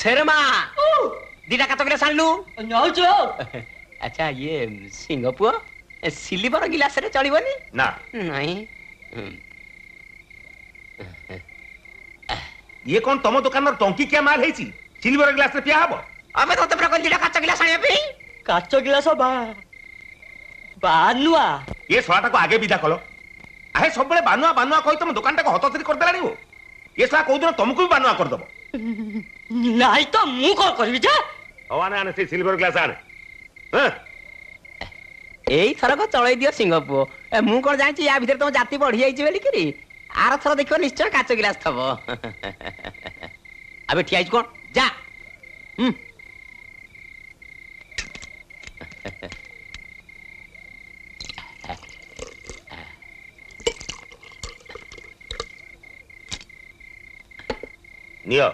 शर्मा दीटा काच गिलास आणलु नौचो अच्छा ये सिंह पुओ सिल्वर गिलास रे चलिबनी ना नहीं ये कौन तम दुकान टंकी क्या माल है सिल्वर ग्लास रे पिया हबो अबे तो तबरा कोन दीटा काच गिलास आनिया पे काच गिलास बानुआ ये सलाटा को आगे विदा कलो आहे सब बड़े बानुआ बानुआ कहि तुम दुकान को हतसरी कर देलानी हो ये सला को दिन तुमको भी बानुआ कर दबो नहीं तो मु कौन करबी जे हवाने आने से सिल्वर ग्लास आने हां एई थरक चलई दियो सिंह पुओ मु कोन जानि या भीतर तुम जाति बढ़ी जाई बेली करी आर थर देखियो निश्चय काच गिलास थबो अबे ठिया कोन जा नियो